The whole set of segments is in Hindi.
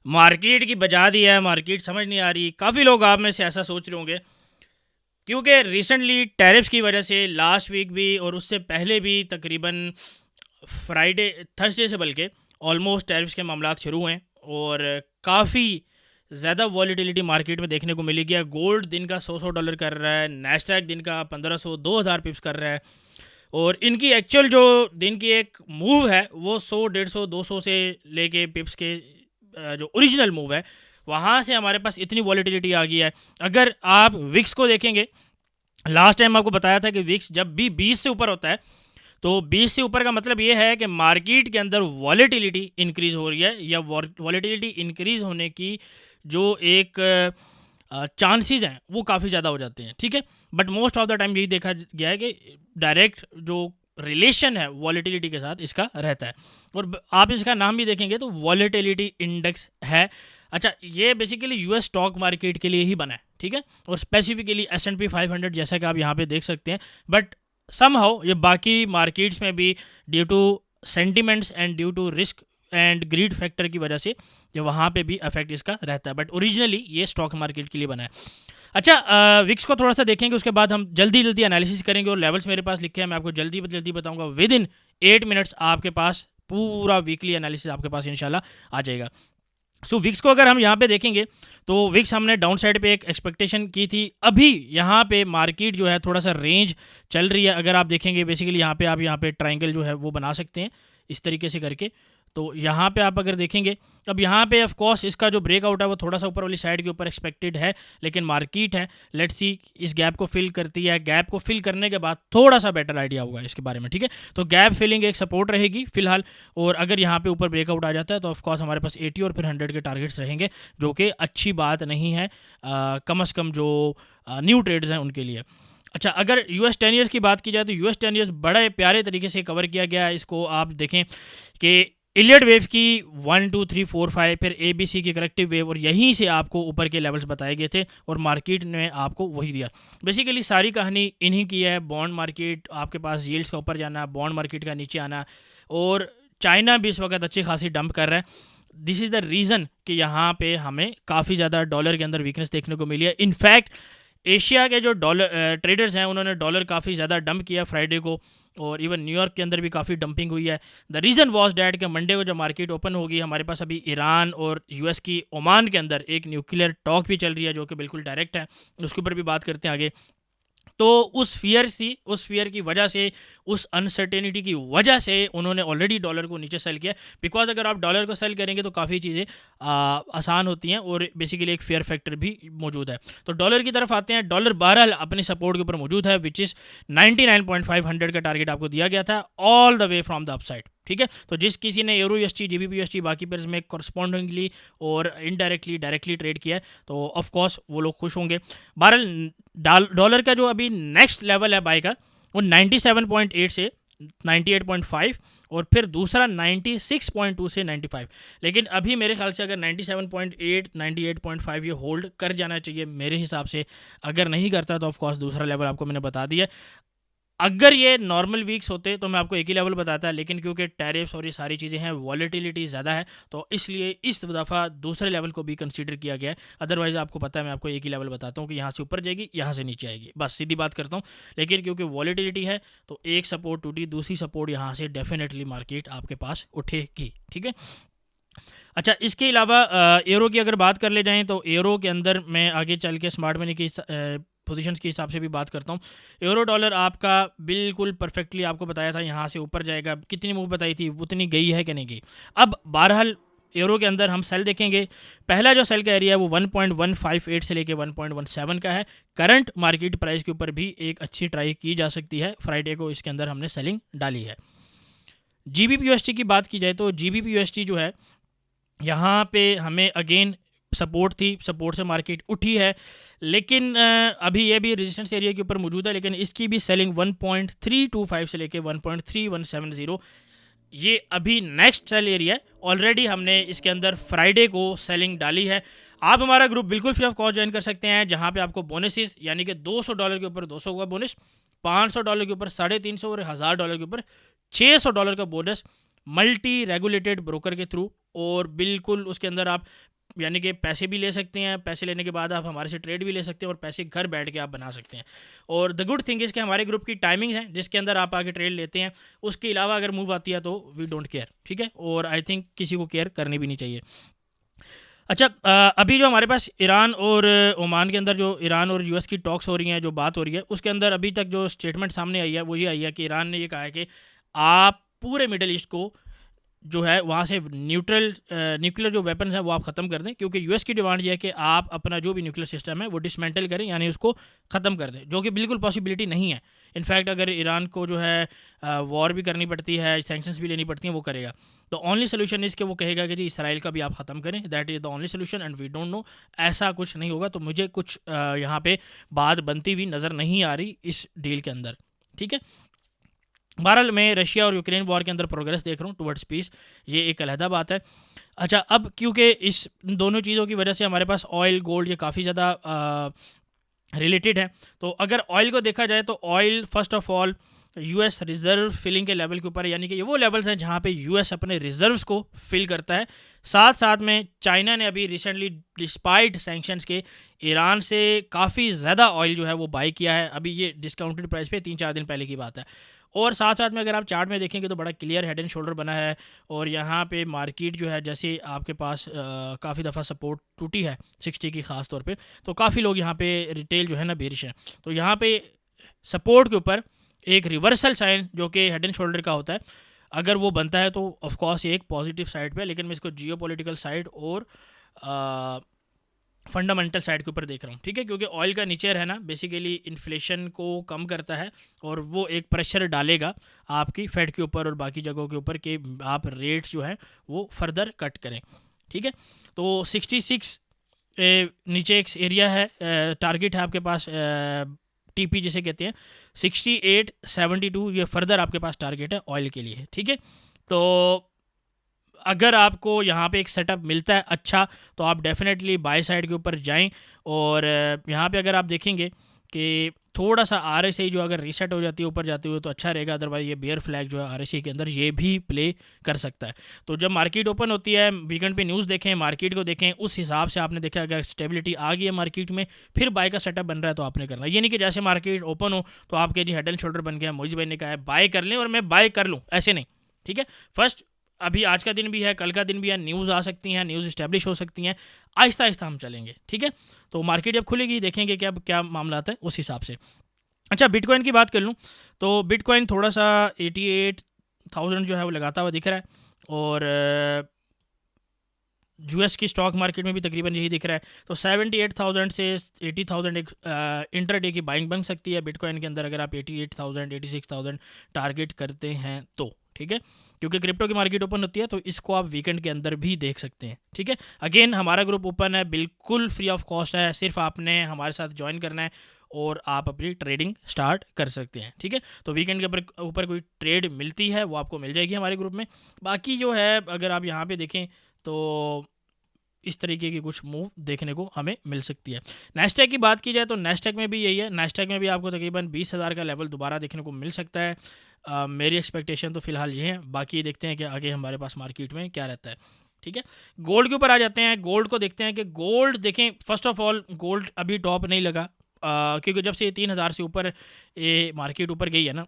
मार्केट की बजा दी है, मार्केट समझ नहीं आ रही। काफ़ी लोग आप में से ऐसा सोच रहे होंगे क्योंकि रिसेंटली टैरिफ्स की वजह से लास्ट वीक भी और उससे पहले भी तकरीबन फ्राइडे थर्सडे से बल्कि ऑलमोस्ट टैरिफ्स के मामला शुरू हैं और काफ़ी ज़्यादा वॉलीटिलिटी मार्केट में देखने को मिली गया। गोल्ड दिन का 100 डॉलर कर रहा है, नैस्डैक दिन का 1500 2000 पिप्स कर रहा है और इनकी एक्चुअल जो दिन की एक मूव है वो 100 150 200 से लेके पिप्स के जो ओरिजिनल मूव है वहाँ से हमारे पास इतनी वॉलीटिलिटी आ गई है। अगर आप विक्स को देखेंगे, लास्ट टाइम आपको बताया था कि विक्स जब भी 20 से ऊपर होता है तो 20 से ऊपर का मतलब ये है कि मार्केट के अंदर वॉलेटिलिटी इंक्रीज हो रही है या वॉलेटिलिटी इंक्रीज होने की जो एक चांसेस हैं वो काफ़ी ज़्यादा हो जाते हैं। ठीक है, but most of the time यही देखा गया है कि डायरेक्ट जो रिलेशन है वॉलेटिलिटी के साथ इसका रहता है और आप इसका नाम भी देखेंगे तो वॉलेटिलिटी इंडेक्स है। अच्छा, ये बेसिकली यूएस स्टॉक मार्केट के लिए ही बना है, ठीक है, और स्पेसिफिकली S&P 500 जैसा कि आप यहाँ पे देख सकते हैं। बट समहाउ ये बाकी मार्केट्स में भी due to sentiments and due to risk and greed factor की वजह से ये वहाँ पे भी अफेक्ट इसका रहता है, बट ओरिजिनली ये स्टॉक मार्केट के लिए बना है। अच्छा, विक्स को थोड़ा सा देखेंगे, उसके बाद हम जल्दी जल्दी एनालिसिस करेंगे और लेवल्स मेरे पास लिखे हैं, मैं आपको जल्दी जल्दी बताऊंगा। विद इन 8 मिनट्स आपके पास पूरा वीकली एनालिसिस आपके पास इंशाल्लाह आ जाएगा। सो विक्स को अगर हम यहाँ पे देखेंगे तो विक्स हमने डाउन साइड पे एक एक्सपेक्टेशन की थी। अभी यहाँ पे मार्केट जो है थोड़ा सा रेंज चल रही है। अगर आप देखेंगे बेसिकली यहाँ पे आप यहाँ पे ट्रायंगल जो है वो बना सकते हैं इस तरीके से करके। तो यहाँ पे आप अगर देखेंगे, अब यहाँ पे ऑफ कोर्स इसका जो ब्रेकआउट है वो थोड़ा सा ऊपर वाली साइड के ऊपर एक्सपेक्टेड है, लेकिन मार्केट है लेट्स सी इस गैप को फिल करती है। गैप को फिल करने के बाद थोड़ा सा बेटर आइडिया होगा इसके बारे में, ठीक है। तो गैप फिलिंग एक सपोर्ट रहेगी फिलहाल, और अगर यहाँ पे ऊपर ब्रेकआउट आ जाता है तो ऑफकोर्स हमारे पास 80 और फिर 100 के टारगेट्स रहेंगे, जो कि अच्छी बात नहीं है कम अज़ कम जो न्यू ट्रेड्स हैं उनके लिए। अच्छा, अगर यूएस 10 ईयर्स की बात की जाए तो यूएस 10 ईयर्स बड़े प्यारे तरीके से कवर किया गया है। इसको आप देखें कि इलियड वेव की 1 2 3 4 5 फिर ABC की करेक्टिव वेव, और यहीं से आपको ऊपर के लेवल्स बताए गए थे और मार्केट ने आपको वही दिया। बेसिकली सारी कहानी इन्हीं की है। बॉन्ड मार्केट आपके पास यील्ड्स का ऊपर जाना, बॉन्ड मार्केट का नीचे आना, और चाइना भी इस वक्त अच्छी खासी डंप कर रहा है। दिस इज़ द रीज़न कि यहाँ पे हमें काफ़ी ज़्यादा डॉलर के अंदर वीकनेस देखने को मिली है। इनफैक्ट एशिया के जो डॉलर ट्रेडर्स हैं उन्होंने डॉलर काफ़ी ज़्यादा डंप किया फ्राइडे को, और इवन न्यूयॉर्क के अंदर भी काफ़ी डंपिंग हुई है। द रीज़न वॉज डैट कि मंडे को जब मार्केट ओपन होगी, हमारे पास अभी ईरान और यूएस की ओमान के अंदर एक न्यूक्लियर टॉक भी चल रही है जो कि बिल्कुल डायरेक्ट है, उसके ऊपर भी बात करते हैं आगे। तो उस फियर की वजह से, उस अनसर्टेनिटी की वजह से उन्होंने ऑलरेडी डॉलर को नीचे सेल किया। बिकॉज अगर आप डॉलर को सेल करेंगे तो काफ़ी चीज़ें आसान होती हैं और बेसिकली एक फेयर फैक्टर भी मौजूद है। तो डॉलर की तरफ आते हैं। डॉलर बहरहाल अपने सपोर्ट के ऊपर मौजूद है, विच इज़ 99.5 का टारगेट आपको दिया गया था all the way from the upside, ठीक है। तो जिस किसी ने यूरो USD GBP USD बाकी पेयर्स में करस्पॉन्डिंगली और इनडायरेक्टली डायरेक्टली ट्रेड किया है तो ऑफ कोर्स वो लोग खुश होंगे। बहरहाल डॉलर का जो अभी नेक्स्ट लेवल है बाय का वो 97.8 से 98.5 और फिर दूसरा 96.2 से 95। लेकिन अभी मेरे ख्याल से अगर 97.8 98.5 ये होल्ड कर जाना चाहिए मेरे हिसाब से। अगर नहीं करता तो ऑफकोर्स दूसरा लेवल आपको मैंने बता दिया। अगर ये नॉर्मल वीक्स होते तो मैं आपको एक ही लेवल बताता, लेकिन क्योंकि टैरिफ्स और ये सारी चीज़ें हैं, वॉलेटिलिटी ज़्यादा है, तो इसलिए इस दफ़ा दूसरे लेवल को भी कंसीडर किया गया है। अदरवाइज़ आपको पता है मैं आपको एक ही लेवल बताता हूँ कि यहाँ से ऊपर जाएगी, यहाँ से नीचे आएगी, बस सीधी बात करता हूँ। लेकिन क्योंकि वॉलेटिलिटी है तो एक सपोर्ट टूटी, दूसरी सपोर्ट यहाँ से डेफिनेटली मार्केट आपके पास उठेगी, ठीक है। अच्छा, इसके अलावा एरो की अगर बात कर ले जाएँ तो एरो के अंदर मैं आगे चल के स्मार्ट मनी की पोजीशंस के हिसाब से भी बात करता हूँ। यूरो डॉलर आपका बिल्कुल परफेक्टली आपको बताया था यहाँ से ऊपर जाएगा, कितनी मूव बताई थी उतनी गई है कि नहीं गई। अब बहरहाल यूरो के अंदर हम सेल देखेंगे। पहला जो सेल का एरिया है वो 1.158 से लेके 1.17 का है। करंट मार्केट प्राइस के ऊपर भी एक अच्छी ट्राई की जा सकती है। फ्राइडे को इसके अंदर हमने सेलिंग डाली है। GBP USD की बात की जाए तो GBP USD जो है यहाँ पे हमें अगेन सपोर्ट थी, सपोर्ट से मार्केट उठी है, लेकिन अभी ये भी रेजिस्टेंस एरिया के ऊपर मौजूद है, लेकिन इसकी भी सेलिंग 1.325 से लेके 1.3170 ये अभी नेक्स्ट सेल एरिया है। ऑलरेडी हमने इसके अंदर फ्राइडे को सेलिंग डाली है। आप हमारा ग्रुप बिल्कुल फ्री ऑफ कॉस्ट ज्वाइन कर सकते हैं, जहाँ पे आपको बोनसेस यानी कि $200 के ऊपर 200 का बोनस, $500 के ऊपर 350 और $1000 के ऊपर $600 का बोनस मल्टी रेगुलेटेड ब्रोकर के थ्रू, और बिल्कुल उसके अंदर आप यानी कि पैसे भी ले सकते हैं, पैसे लेने के बाद आप हमारे से ट्रेड भी ले सकते हैं और पैसे घर बैठ के आप बना सकते हैं। और द गुड थिंग इज़ कि हमारे ग्रुप की टाइमिंग्स हैं जिसके अंदर आप आके ट्रेड लेते हैं, उसके अलावा अगर मूव आती है तो वी डोंट केयर, ठीक है, और आई थिंक किसी को केयर करनी भी नहीं चाहिए। अच्छा, अभी जो हमारे पास ईरान और ओमान के अंदर जो ईरान और यूएस की टॉक्स हो रही हैं, जो बात हो रही है, उसके अंदर अभी तक जो स्टेटमेंट सामने आई है वो ये आई है कि ईरान ने ये कहा है कि आप पूरे मिडल ईस्ट को जो है वहाँ से न्यूक्लियर जो वेपन्स हैं वो आप ख़त्म कर दें, क्योंकि यूएस की डिमांड ये है कि आप अपना जो भी न्यूक्लियर सिस्टम है वो डिसमेंटल करें, यानी उसको ख़त्म कर दें, जो कि बिल्कुल पॉसिबिलिटी नहीं है। इनफैक्ट अगर ईरान को जो है वॉर भी करनी पड़ती है, सैंक्शंस भी लेनी पड़ती हैं, वो करेगा। तो ओनली सोल्यूशन इज़ कि वो कहेगा कि जी इसराइल का भी आप ख़त्म करें, that is the only solution and we don't know. ऐसा कुछ नहीं होगा, तो मुझे कुछ यहाँ पे बात बनती हुई नज़र नहीं आ रही इस डील के अंदर, ठीक है। बहरहाल मैं रशिया और यूक्रेन वॉर के अंदर प्रोग्रेस देख रहा हूँ टुवर्ड्स पीस, ये एक अलहदा बात है। अच्छा, अब क्योंकि इस दोनों चीज़ों की वजह से हमारे पास ऑयल गोल्ड ये काफ़ी ज़्यादा रिलेटेड है, तो अगर ऑयल को देखा जाए तो oil first of all US reserve filling के लेवल के ऊपर है, यानी कि ये वो लेवल्स हैं जहाँ पे यूएस अपने रिजर्व्स को फिल करता है। साथ साथ में चाइना ने अभी रिसेंटली डिस्पाइट सैंक्शंस के ईरान से काफ़ी ज़्यादा ऑयल जो है वो बाई किया है, अभी ये डिस्काउंटेड प्राइस पे 3-4 दिन पहले की बात है। और साथ साथ में अगर आप चार्ट में देखेंगे तो बड़ा क्लियर हेड एंड शोल्डर बना है, और यहाँ पे मार्केट जो है जैसे आपके पास काफ़ी दफ़ा सपोर्ट टूटी है 60 की ख़ास तौर पे, तो काफ़ी लोग यहाँ पे रिटेल जो है ना बेरिश है, तो यहाँ पे सपोर्ट के ऊपर एक रिवर्सल साइन जो कि हेड एंड शोल्डर का होता है, अगर वो बनता है तो ऑफकोर्स ये एक पॉजिटिव साइड पे है, लेकिन मैं इसको जियोपॉलिटिकल साइड और फंडामेंटल साइड के ऊपर देख रहा हूँ, ठीक है, क्योंकि ऑयल का नीचे रहना बेसिकली इन्फ्लेशन को कम करता है और वो एक प्रेशर डालेगा आपकी फेड के ऊपर और बाकी जगहों के ऊपर कि आप रेट्स जो हैं वो फर्दर कट करें, ठीक है। तो 66 नीचे एक एरिया है, टारगेट है आपके पास, टीपी जिसे कहते हैं 68-72, ये फर्दर आपके पास टारगेट है ऑयल के लिए, ठीक है। तो अगर आपको यहाँ पे एक सेटअप मिलता है अच्छा, तो आप डेफिनेटली बाय साइड के ऊपर जाएं, और यहाँ पे अगर आप देखेंगे कि थोड़ा सा आरएसआई जो अगर रीसेट हो जाती है ऊपर जाती हुई तो अच्छा रहेगा, अदरवाइज ये बेयर फ्लैग जो है आरएसआई के अंदर ये भी प्ले कर सकता है। तो जब मार्केट ओपन होती है, वीकेंड पे न्यूज़ देखें, मार्केट को देखें, उस हिसाब से आपने देखा अगर स्टेबिलिटी आ गई है मार्केट में, फिर बाय का सेटअप बन रहा है तो आपने करना, ये नहीं कि जैसे मार्केट ओपन हो तो आपके जी हेड एंड शोल्डर बन गया, मोहित भाई ने कहा है बाय कर लें और मैं बाय कर लूँ, ऐसे नहीं, ठीक है। फर्स्ट अभी आज का दिन भी है, कल का दिन भी है, न्यूज़ आ सकती हैं, न्यूज़ इस्टेब्लिश हो सकती हैं, आहिस्ता आहिस्ता हम चलेंगे, ठीक है। तो मार्केट जब खुलेगी देखेंगे कि अब क्या मामला आता है उस हिसाब से। अच्छा, बिटकॉइन की बात कर लूँ तो बिटकॉइन थोड़ा सा 88,000 जो है वो लगाता हुआ दिख रहा है, और यूएस की स्टॉक मार्केट में भी तकरीबन यही दिख रहा है। तो 78,000 से 80,000 एक इंटरडे की बाइंग बन सकती है बिटकॉइन के अंदर, अगर आप 88,000 86,000 टारगेट करते हैं तो, ठीक है, क्योंकि क्रिप्टो की मार्केट ओपन होती है तो इसको आप वीकेंड के अंदर भी देख सकते हैं, ठीक है। अगेन हमारा ग्रुप ओपन है, बिल्कुल फ्री ऑफ कॉस्ट है, सिर्फ आपने हमारे साथ ज्वाइन करना है और आप अपनी ट्रेडिंग स्टार्ट कर सकते हैं, ठीक है। तो वीकेंड के ऊपर कोई ट्रेड मिलती है वो आपको मिल जाएगी हमारे ग्रुप में। बाकी जो है अगर आप यहाँ पे देखें तो इस तरीके की कुछ मूव देखने को हमें मिल सकती है। नेस्टैक की बात की जाए तो नेस्टैक में भी यही है, नेस्टैक में भी आपको तकरीबन 20,000 का लेवल दोबारा देखने को मिल सकता है। मेरी एक्सपेक्टेशन तो फ़िलहाल ये है, बाकी देखते हैं कि आगे हमारे पास मार्केट में क्या रहता है, ठीक है। गोल्ड के ऊपर आ जाते हैं, गोल्ड को देखते हैं कि गोल्ड देखें, फर्स्ट ऑफ ऑल गोल्ड अभी टॉप नहीं लगा, क्योंकि जब से 3,000 से ऊपर ये मार्केट ऊपर गई है ना,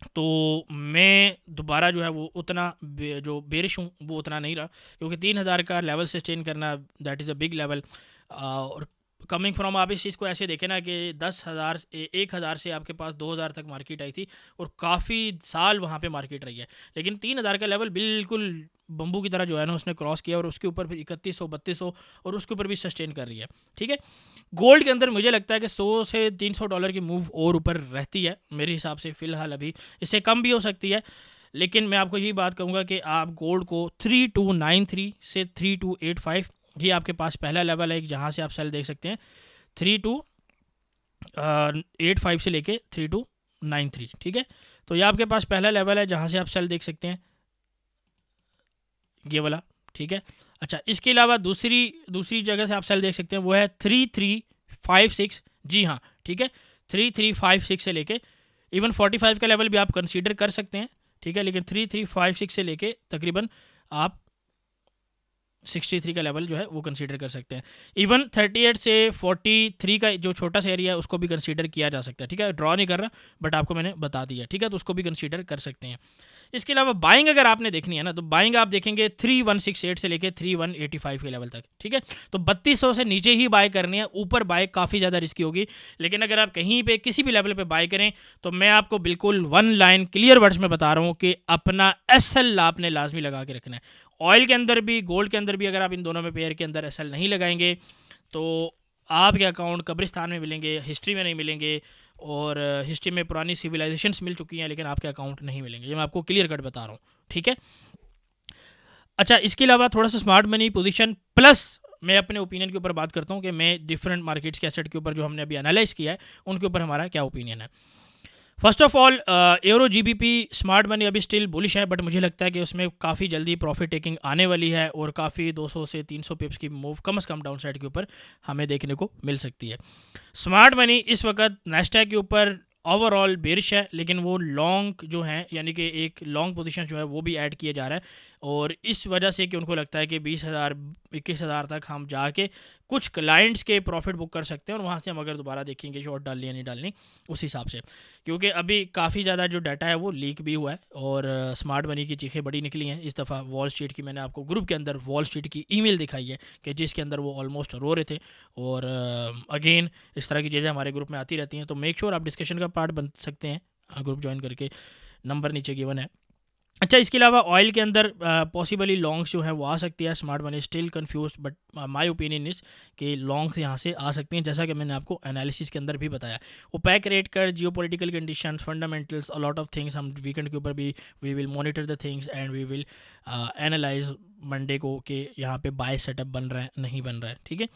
तो मैं दोबारा जो है वो उतना जो बेरिश हूँ वो उतना नहीं रहा, क्योंकि 3,000 का लेवल सस्टेन करना that is a big level. और कमिंग फ्रॉम आप इस चीज़ को ऐसे देखें ना कि 10,000 1,000 से आपके पास 2,000 तक मार्केट आई थी और काफ़ी साल वहाँ पे मार्केट रही है, लेकिन 3,000 का लेवल बिल्कुल बम्बू की तरह जो है ना उसने क्रॉस किया और उसके ऊपर फिर 3100 3200 और उसके ऊपर भी सस्टेन कर रही है, ठीक है। गोल्ड के अंदर मुझे लगता है कि 100 से $300 की मूव और ऊपर रहती है मेरे हिसाब से, फ़िलहाल अभी इससे कम भी हो सकती है, लेकिन मैं आपको यही बात कहूँगा कि आप गोल्ड को 3293 से 3285, ये आपके पास पहला लेवल है जहाँ से आप सेल देख सकते हैं, 3285 से लेके 3293, ठीक है। तो ये आपके पास पहला लेवल है जहाँ से आप सेल देख सकते हैं, ये वाला, ठीक है। अच्छा, इसके अलावा दूसरी जगह से आप सेल देख सकते हैं, वो है 3356, जी हाँ, ठीक है, 3356 से लेके इवन 45 का लेवल भी आप कंसीडर कर सकते हैं, ठीक है, लेकिन 3356 से लेके तकरीबन आप 63 का लेवल जो है वो कंसीडर कर सकते हैं। इवन 38 से 43 का जो छोटा सा एरिया है उसको भी कंसीडर किया जा सकता है, ठीक है। ड्रॉ नहीं कर रहा बट आपको मैंने बता दिया, ठीक है, तो उसको भी कंसीडर कर सकते हैं। इसके अलावा बाइंग अगर आपने देखनी है ना, तो बाइंग आप देखेंगे 3168 से लेके 3185 के लेवल तक, ठीक है। तो 3200 से नीचे ही बाय करनी है, ऊपर बाय काफ़ी ज़्यादा रिस्की होगी। लेकिन अगर आप कहीं पे किसी भी लेवल पे बाय करें तो मैं आपको बिल्कुल वन लाइन क्लियर वर्ड्स में बता रहा हूँ कि अपना एसएल आपने लाजमी लगा के रखना है। ऑयल के अंदर भी, गोल्ड के अंदर भी, अगर आप इन दोनों में पेयर के अंदर एसएल नहीं लगाएंगे तो आपके अकाउंट कब्रिस्तान में मिलेंगे, हिस्ट्री में नहीं मिलेंगे। और हिस्ट्री में पुरानी सिविलाइजेशंस मिल चुकी हैं लेकिन आपके अकाउंट नहीं मिलेंगे, ये मैं आपको क्लियर कट बता रहा हूँ, ठीक है। अच्छा, इसके अलावा थोड़ा सा स्मार्ट मनी पोजीशन प्लस मैं अपने ओपिनियन के ऊपर बात करता हूँ कि मैं डिफरेंट मार्केट्स के एसेट के ऊपर जो हमने अभी एनालाइज किया है उनके ऊपर हमारा क्या ओपिनियन है। First of all, euro GBP smart money अभी स्टिल बुलिश है, बट मुझे लगता है कि उसमें काफ़ी जल्दी प्रॉफिट टेकिंग आने वाली है और काफ़ी 200 से 300 पिप्स की मूव कम से कम डाउन साइड के ऊपर हमें देखने को मिल सकती है। स्मार्ट मनी इस वक्त नेस्डैक के ऊपर ओवरऑल बेरिश है, लेकिन वो लॉन्ग जो है यानी कि एक लॉन्ग पोजीशन जो है वो भी ऐड किया जा रहा है। और इस वजह से कि उनको लगता है कि 20,000 21,000 तक हम जाके कुछ क्लाइंट्स के प्रॉफिट बुक कर सकते हैं और वहाँ से हम अगर दोबारा देखेंगे शॉर्ट डालनी या नहीं डालनी उस हिसाब से। क्योंकि अभी काफ़ी ज़्यादा जो डाटा है वो लीक भी हुआ है और स्मार्ट मनी की चीखें बड़ी निकली हैं इस दफ़ा। वॉल स्ट्रीट की मैंने आपको ग्रुप के अंदर वॉल स्ट्रीट की ईमेल दिखाई है कि जिसके अंदर वो ऑलमोस्ट रो रहे थे। और अगेन इस तरह की चीज़ें हमारे ग्रुप में आती रहती हैं, तो मेक श्योर आप डिस्कशन का पार्ट बन सकते हैं ग्रुप ज्वाइन करके, नंबर नीचे गिवन है। अच्छा, इसके अलावा ऑयल के अंदर पॉसिबली लॉन्ग्स जो है वो आ सकती है। Smart money still confuse, but my opinion is कि लॉन्ग्स यहाँ से आ सकती हैं, जैसा कि मैंने आपको एनालिसिस के अंदर भी बताया। ओपेक रेट कर, geopolitical conditions, fundamentals, a lot of things, हम वीकेंड के ऊपर भी we will monitor the things and we will analyse Monday को कि यहाँ पे बाय सेटअप बन रहा है नहीं बन रहा है, ठीक है।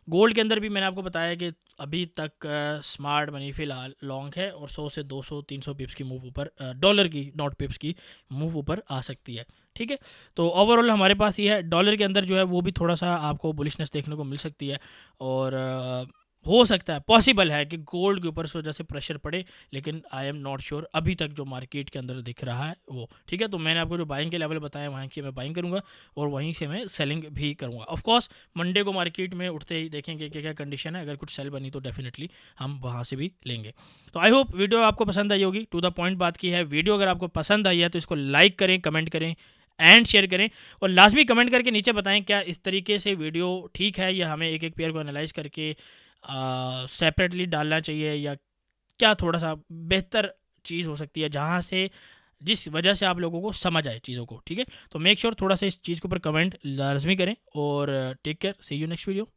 गोल्ड के अंदर भी मैंने आपको बताया कि अभी तक स्मार्ट मनी फ़िलहाल लॉन्ग है और 100 से 200 300 पिप्स की मूव ऊपर, डॉलर की नॉट पिप्स की मूव ऊपर आ सकती है, ठीक है। तो ओवरऑल हमारे पास ये है। डॉलर के अंदर जो है वो भी थोड़ा सा आपको बुलिशनेस देखने को मिल सकती है और हो सकता है, पॉसिबल है कि गोल्ड के ऊपर इस वजह से प्रेशर पड़े, लेकिन आई एम नॉट श्योर अभी तक जो मार्केट के अंदर दिख रहा है वो, ठीक है। तो मैंने आपको जो बाइंग के लेवल बताया वहीं से मैं बाइंग करूंगा और वहीं से मैं सेलिंग भी करूंगा। ऑफ कोर्स मंडे को मार्केट में उठते ही देखेंगे कि क्या कंडीशन है, अगर कुछ सेल बनी तो डेफिनेटली हम वहाँ से भी लेंगे। तो आई होप वीडियो आपको पसंद आई होगी, टू द पॉइंट बात की है। वीडियो अगर आपको पसंद आई है तो इसको लाइक करें, कमेंट करें एंड शेयर करें और लाजमी कमेंट करके नीचे बताएं क्या इस तरीके से वीडियो ठीक है या हमें एक एक पेयर को एनालाइज करके सेपरेटली डालना चाहिए, या क्या थोड़ा सा बेहतर चीज़ हो सकती है जहाँ से जिस वजह से आप लोगों को समझ आए चीज़ों को, ठीक है। तो मेक श्योर थोड़ा सा इस चीज़ के ऊपर कमेंट लाजमी करें और take care, see you next video.